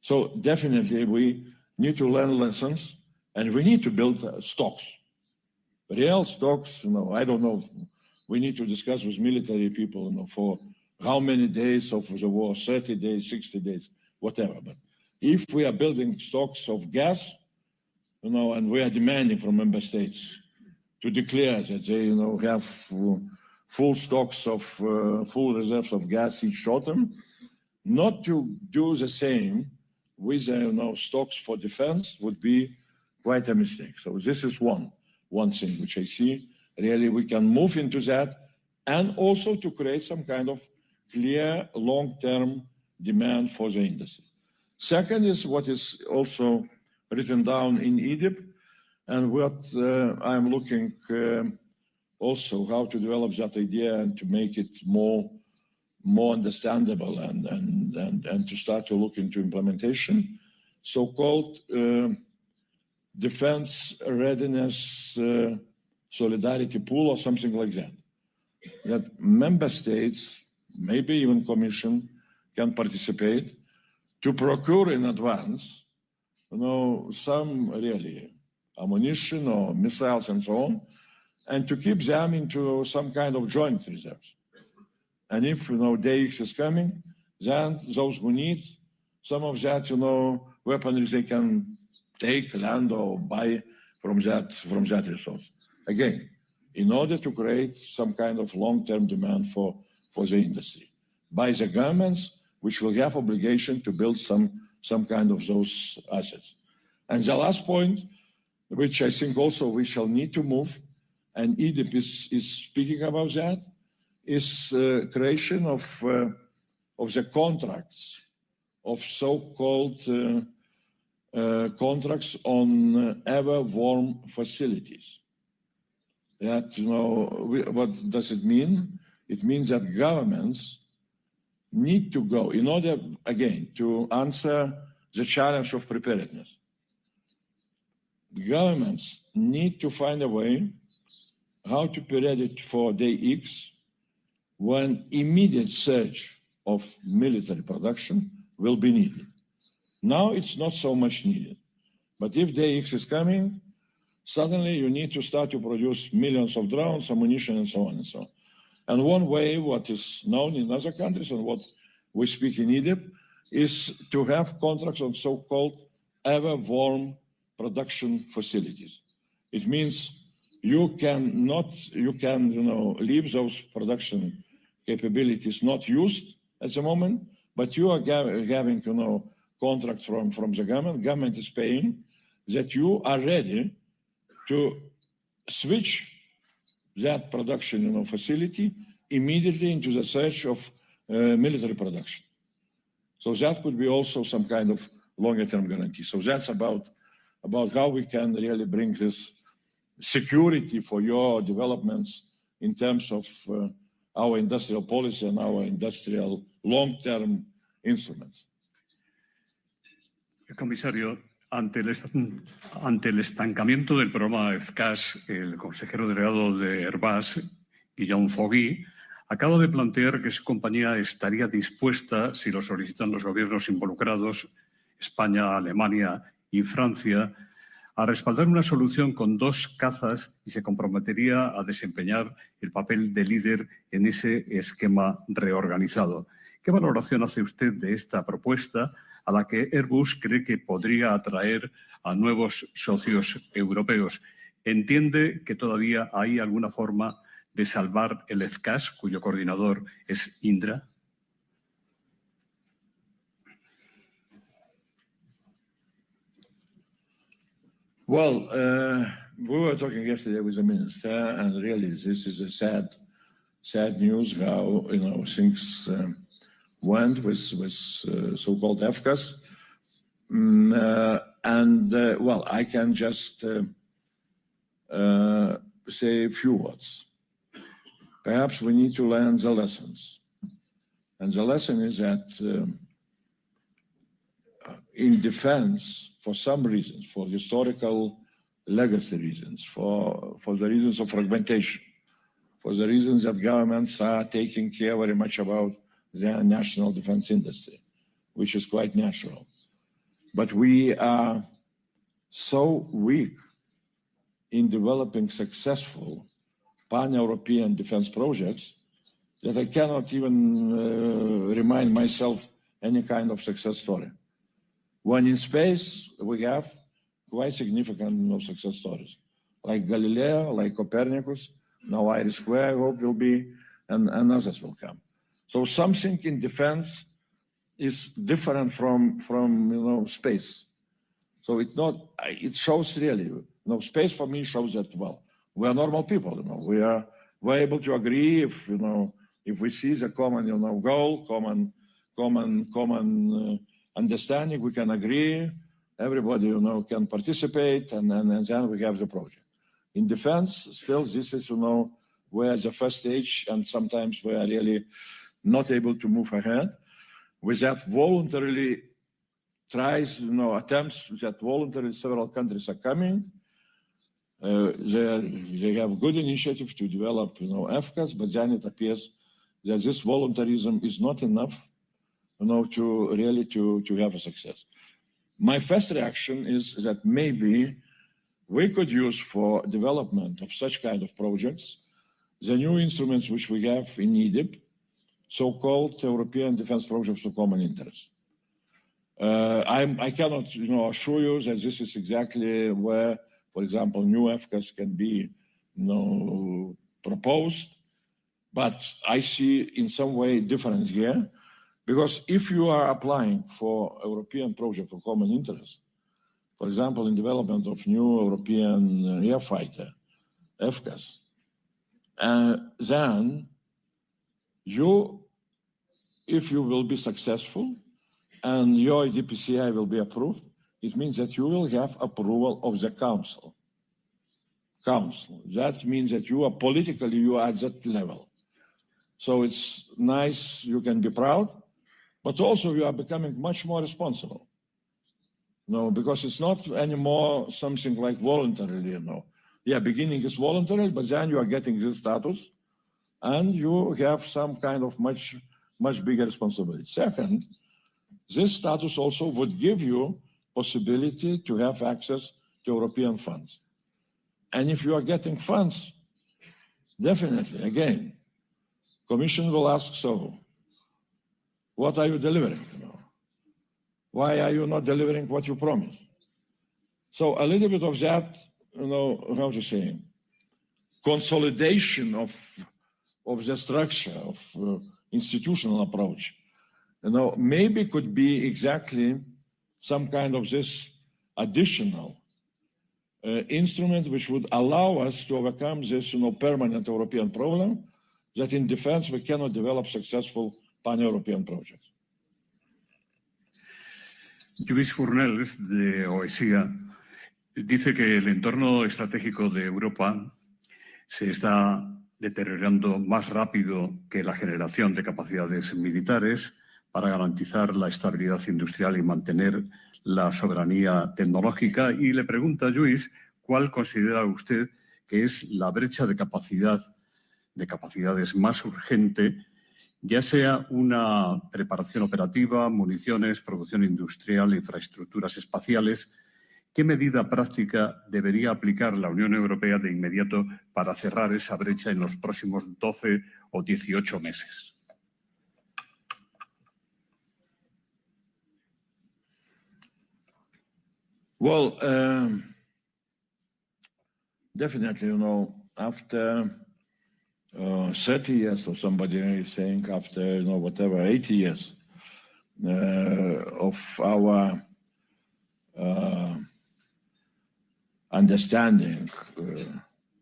So definitely we need to learn lessons, and we need to build stocks. Real stocks, I don't know, we need to discuss with military people, for how many days of the war, 30 days, 60 days, whatever. But if we are building stocks of gas, and we are demanding from member states to declare that they, have full stocks of, full reserves of gas each autumn, not to do the same with, stocks for defense would be quite a mistake. So this is one thing which I see. Really, we can move into that, and also to create some kind of clear long-term demand for the industry. Second is what is also written down in Egypt, and what I'm looking also how to develop that idea and to make it more understandable and to start to look into implementation. So-called defense readiness solidarity pool or something like that. That member states, maybe even Commission, can participate to procure in advance, some really ammunition or missiles and so on, and to keep them into some kind of joint reserves. And if, day X is coming, then those who need some of that, weaponry they can take, land, or buy from that resource. Again, in order to create some kind of long-term demand for the industry by the governments, which will have obligation to build some kind of those assets. And the last point, which I think also we shall need to move, and EDIP is speaking about that, is creation of the contracts, of so-called contracts on ever warm facilities. that, what does it mean? It means that governments need to go, in order, again, to answer the challenge of preparedness. Governments need to find a way how to be ready for day X when immediate surge of military production will be needed. Now it's not so much needed. But if day X is coming, suddenly you need to start to produce millions of drones, ammunition, and so on and so on. And one way, what is known in other countries and what we speak in Egypt, is to have contracts on so-called ever-warm production facilities. It means you can leave those production capabilities not used at the moment, but you are having, contracts from the government. Government is paying that you are ready to switch that production, facility immediately into the search of military production. So that could be also some kind of longer-term guarantee. So that's about how we can really bring this security for your developments in terms of our industrial policy and our industrial long-term instruments. Comisario, ante el estancamiento del programa FCAS, el consejero delegado de Airbus, Guillaume Fogui, acaba de plantear que su compañía estaría dispuesta, si lo solicitan los gobiernos involucrados, España, Alemania y Francia, a respaldar una solución con 2 cazas y se comprometería a desempeñar el papel de líder en ese esquema reorganizado. ¿Qué valoración hace usted de esta propuesta a la que Airbus cree que podría atraer a nuevos socios europeos? ¿Entiende que todavía hay alguna forma de salvar el FCAS, cuyo coordinador es Indra? Well, we were talking yesterday with the minister, and really this is a sad news how things went with so-called FCAS. Well, I can just say a few words. Perhaps we need to learn the lessons. And the lesson is that in defense, for some reasons, for historical legacy reasons, for the reasons of fragmentation, for the reasons that governments are taking care very much about their national defense industry, which is quite natural. But we are so weak in developing successful pan-European defense projects that I cannot even remind myself any kind of success story. When in space, we have quite significant success stories, like Galileo, like Copernicus, now Iris Square, I hope will be, and others will come. So something in defense is different from space. So it's not, it shows really, space for me shows that, well, we are normal people, we're able to agree if we see the common, goal, common understanding, we can agree, everybody, can participate, and then we have the project. In defense, still, this is, we're at the first stage, and sometimes we are really not able to move ahead. With that voluntarily tries, attempts that voluntarily several countries are coming. They have good initiative to develop, FCAS, but then it appears that this voluntarism is not enough, to really to have a success. My first reaction is that maybe we could use for development of such kind of projects the new instruments which we have in Egypt, so-called European defense projects of common interest. I cannot, assure you that this is exactly where, for example, new FCAS can be, proposed, but I see in some way difference here, because if you are applying for European project of common interest, for example, in development of new European air fighter, FCAS, then if you will be successful and your DPCI will be approved, it means that you will have approval of the Council. Council. That means that you are politically, you are at that level. So it's nice, you can be proud, but also you are becoming much more responsible. No, because it's not anymore something like voluntarily, you know. Yeah, beginning is voluntary, but then you are getting this status and you have some kind of much bigger responsibility. Second, this status also would give you possibility to have access to European funds. And if you are getting funds, definitely, again, Commission will ask, so what are you delivering? You know? Why are you not delivering what you promised? So a little bit of that, you know, how to say, consolidation of the structure of institutional approach, you know, maybe could be exactly some kind of this additional instrument which would allow us to overcome this, you know, permanent European problem that in defense we cannot develop successful pan-European projects. Luis Furnel, de OESIA, dice que el entorno estratégico de Europa se está deteriorando más rápido que la generación de capacidades militares para garantizar la estabilidad industrial y mantener la soberanía tecnológica. Y le pregunta a Luis, ¿cuál considera usted que es la brecha de capacidades más urgente, ya sea una preparación operativa, municiones, producción industrial, infraestructuras espaciales? ¿Qué medida práctica debería aplicar la Unión Europea de inmediato para cerrar esa brecha en los próximos 12 o 18 meses? Well, definitely, you know, after 30 years, or somebody is saying after, you know, whatever, 80 years of our understanding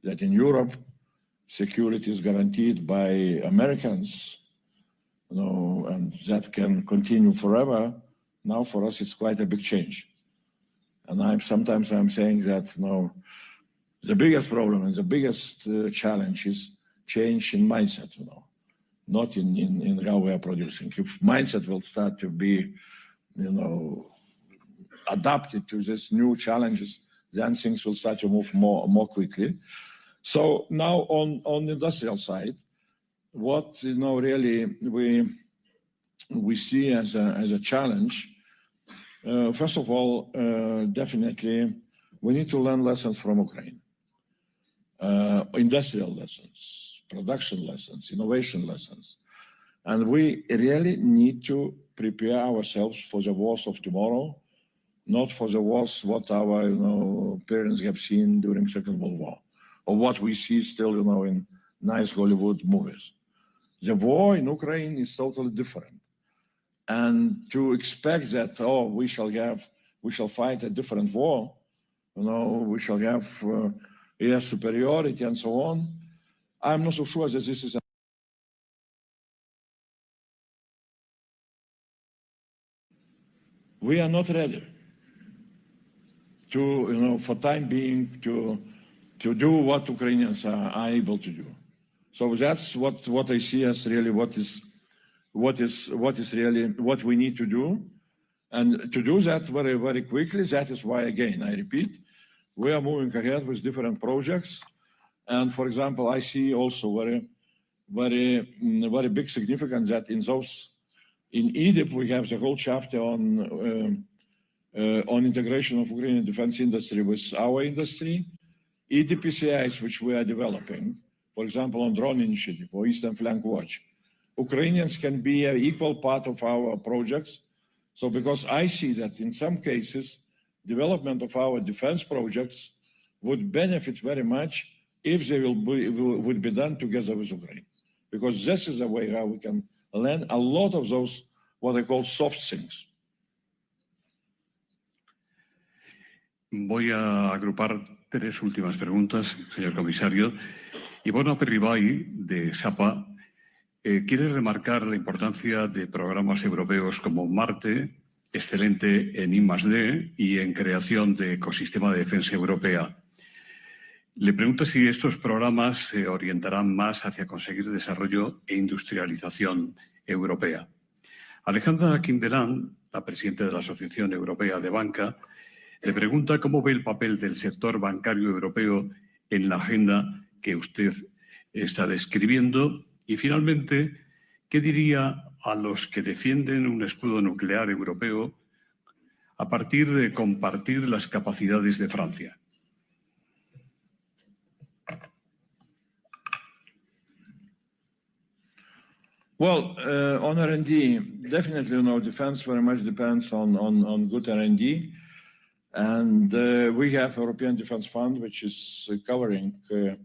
that in Europe, security is guaranteed by Americans, you know, and that can continue forever. Now for us, it's quite a big change. And sometimes I'm saying that, you know, the biggest problem and the biggest challenge is change in mindset, you know, not in how we are producing. If mindset will start to be, you know, adapted to these new challenges, then things will start to move more quickly. So now on the industrial side, what, you know, really we see as a challenge, first of all, definitely we need to learn lessons from Ukraine. Industrial lessons, production lessons, innovation lessons. And we really need to prepare ourselves for the wars of tomorrow, not for the wars what our, you know, parents have seen during Second World War, or what we see still, you know, in nice Hollywood movies. The war in Ukraine is totally different. And to expect that, oh, we shall fight a different war, you know, we shall have air superiority and so on, I'm not so sure that this is we are not ready to, you know, for time being, to do what Ukrainians are able to do. So that's what I see as really what is really what we need to do. And to do that very, very quickly, that is why, again, I repeat, we are moving ahead with different projects. And for example, I see also very big significance that in Egypt, we have the whole chapter on integration of Ukrainian defense industry with our industry, EDPCIs, which we are developing, for example, on drone initiative or Eastern Flank Watch. Ukrainians can be an equal part of our projects. So because I see that in some cases, development of our defense projects would benefit very much if they would be done together with Ukraine. Because this is a way how we can learn a lot of those, what I call soft things. Voy a agrupar tres últimas preguntas, señor comisario. Ivona Perribay, de SAPA, quiere remarcar la importancia de programas europeos como Marte, excelente en I+D y en creación de ecosistema de defensa europea. Le pregunto si estos programas se orientarán más hacia conseguir desarrollo e industrialización europea. Alejandra Quimberán, la presidenta de la Asociación Europea de Banca, le pregunta cómo ve el papel del sector bancario europeo en la agenda que usted está describiendo y, finalmente, ¿qué diría a los que defienden un escudo nuclear europeo a partir de compartir las capacidades de Francia? Well, on R&D, definitely, defense very much depends on good R&D. And we have European Defense Fund, which is covering the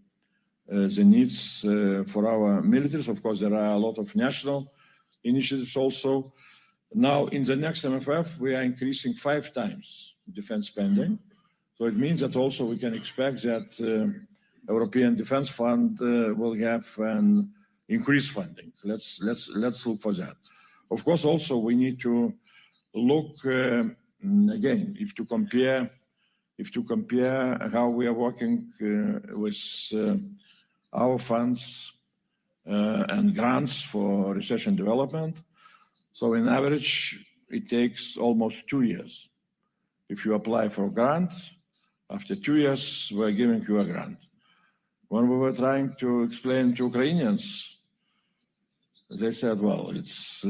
needs for our militaries. Of course, there are a lot of national initiatives also. Now, in the next MFF, we are increasing 5 times defense spending. So it means that also we can expect that European Defense Fund will have an increased funding. Let's look for that. Of course, also we need to look again, if to compare how we are working with our funds and grants for research and development. So in average, it takes almost 2 years. If you apply for a grant, after 2 years, we're giving you a grant. When we were trying to explain to Ukrainians, they said, well, it's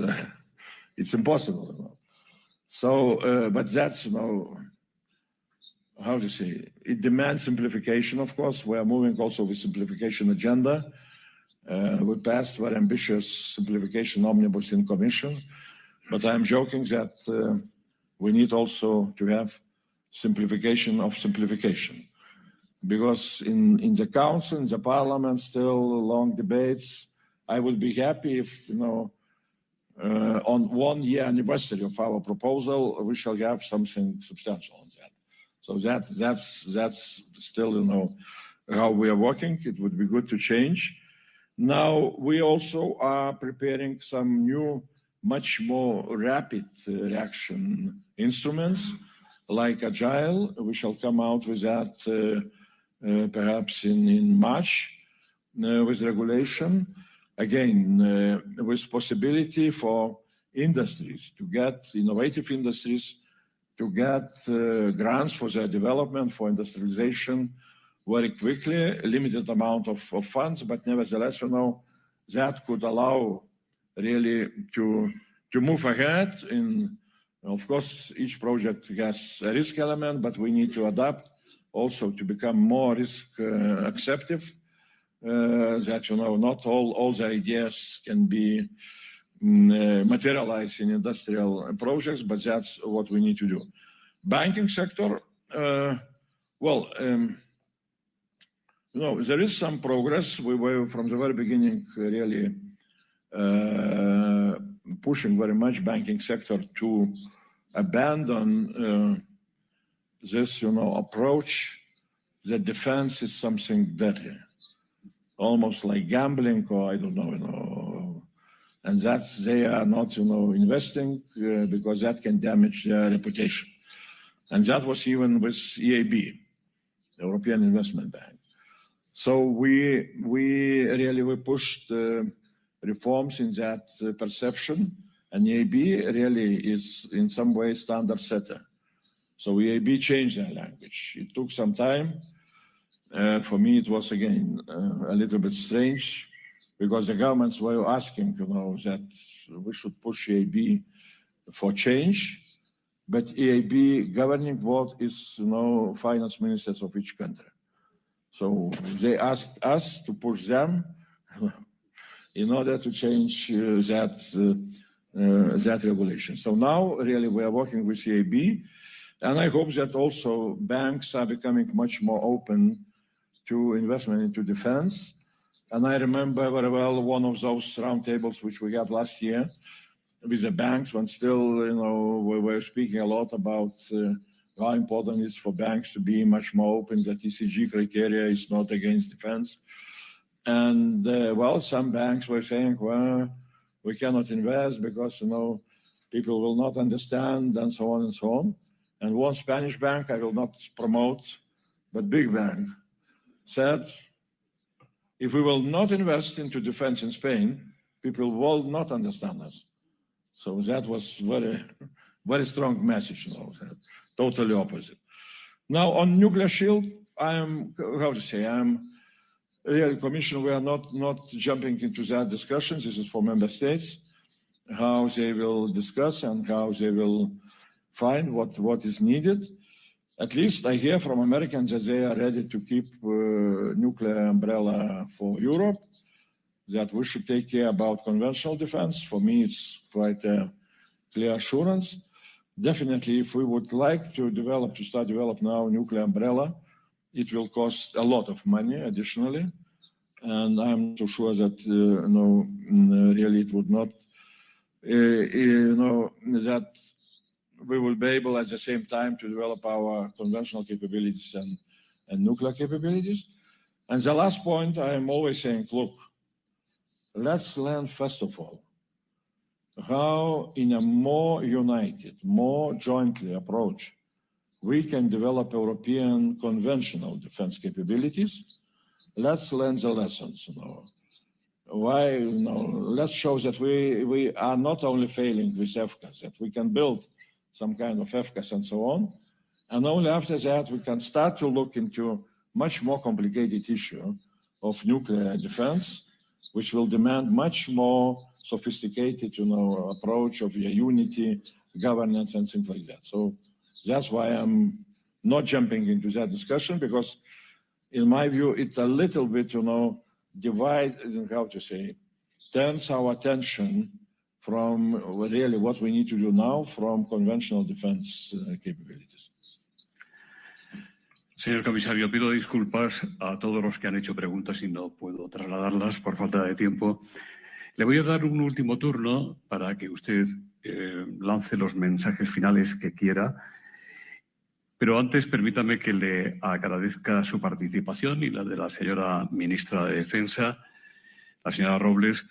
impossible. So, but that's, how to say, it demands simplification, of course. We are moving also with simplification agenda. We passed very ambitious simplification omnibus in Commission, but I'm joking that we need also to have simplification of simplification. Because in the Council, in the Parliament, still long debates. I would be happy if, on 1 year anniversary of our proposal, we shall have something substantial on that. So that's still, how we are working. It would be good to change. Now, we also are preparing some new, much more rapid reaction instruments, like Agile. We shall come out with that perhaps in March, with regulation. Again, with possibility for industries to get, innovative industries, to get grants for their development, for industrialization very quickly, a limited amount of funds, but nevertheless, that could allow really to move ahead. Of course, each project has a risk element, but we need to adapt also to become more risk acceptive. That not all the ideas can be materialized in industrial projects, but that's what we need to do. Banking sector, there is some progress. We were from the very beginning really pushing very much banking sector to abandon this approach that defense is something deadly, almost like gambling, or I don't know, and that's they are not investing because that can damage their reputation. And that was even with EIB, European Investment Bank. So we really pushed reforms in that perception, and EIB really is in some way standard setter. So EIB changed their language. It took some time. For me, it was again a little bit strange because the governments were asking, that we should push EIB for change, but EIB governing board is, finance ministers of each country. So they asked us to push them in order to change that regulation. So now, really, we are working with EIB, and I hope that also banks are becoming much more open to investment into defense. And I remember very well one of those roundtables which we had last year with the banks, when still, we were speaking a lot about how important it is for banks to be much more open, that ECG criteria is not against defense. And, some banks were saying, we cannot invest because, people will not understand, and so on and so on. And one Spanish bank I will not promote, but big bank, said, if we will not invest into defense in Spain, people will not understand us. So that was very strong message, totally opposite. Now on nuclear shield, I'm really Commission, we are not jumping into that discussion. This is for member states, how they will discuss and how they will find what is needed. At least I hear from Americans that they are ready to keep nuclear umbrella for Europe, that we should take care about conventional defense. For me, it's quite a clear assurance. Definitely, if we would like to start develop now nuclear umbrella, it will cost a lot of money additionally. And I'm not so sure that, really it would not, that we will be able at the same time to develop our conventional capabilities and nuclear capabilities. And the last point, I am always saying, look, let's learn first of all, how in a more united, more jointly approach, we can develop European conventional defense capabilities. Let's learn the lessons, Why, let's show that we are not only failing with FCAS, that we can build some kind of FCAS and so on. And only after that, we can start to look into much more complicated issue of nuclear defense, which will demand much more sophisticated, approach of unity, governance, and things like that. So that's why I'm not jumping into that discussion, because in my view, it's a little bit, turns our attention from really what we need to do now from conventional defense capabilities. Señor comisario, pido disculpas a todos los que han hecho preguntas y no puedo trasladarlas por falta de tiempo. Le voy a dar un último turno para que usted lance los mensajes finales que quiera. Pero antes, permítame que le agradezca su participación y la de la señora ministra de Defensa, la señora Robles,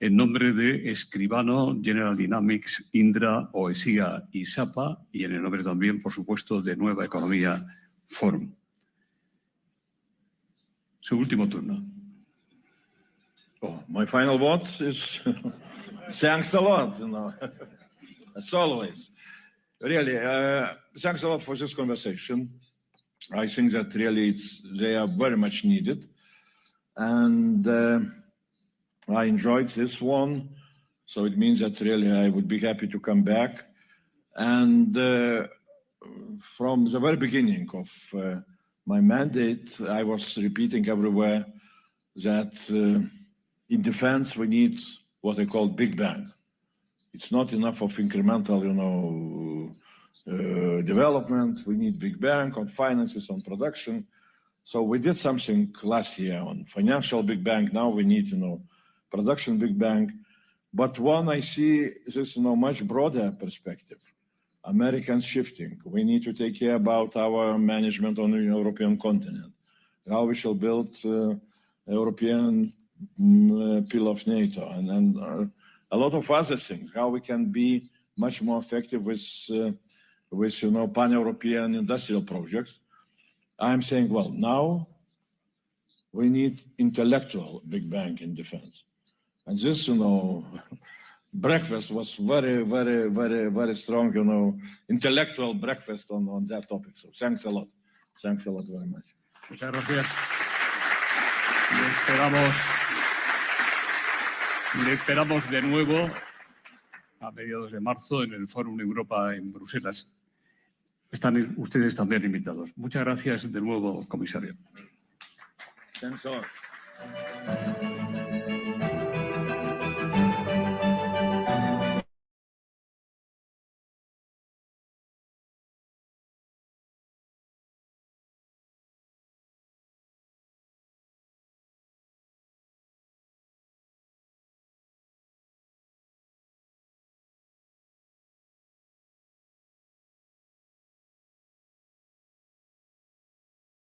en nombre de Escribano, General Dynamics, Indra, OESIA y SAPA, y en el nombre también, por supuesto, de Nueva Economía Forum. Su último turno. Oh, my final vote is thanks a lot, as always. Really, thanks a lot for this conversation. I think that really they are very much needed. And I enjoyed this one. So it means that really I would be happy to come back. And from the very beginning of my mandate, I was repeating everywhere that in defense, we need what I call big bang. It's not enough of incremental, development. We need big bang on finances, on production. So we did something last year on financial big bang. Now we need, production big bang. But one, I see this, much broader perspective. Americans shifting. We need to take care about our management on the European continent. How we shall build European pillar of NATO and a lot of other things. How we can be much more effective with pan-European industrial projects. I'm saying, well, now we need intellectual big bang in defense. And this, breakfast was very, very, very, very strong, intellectual breakfast on that topic. So thanks a lot. Thanks a lot very much. Muchas gracias. Le esperamos de nuevo a mediados de marzo en el Foro Europa en Bruselas. Están ustedes también invitados. Muchas gracias de nuevo, comisario. Thanks a lot.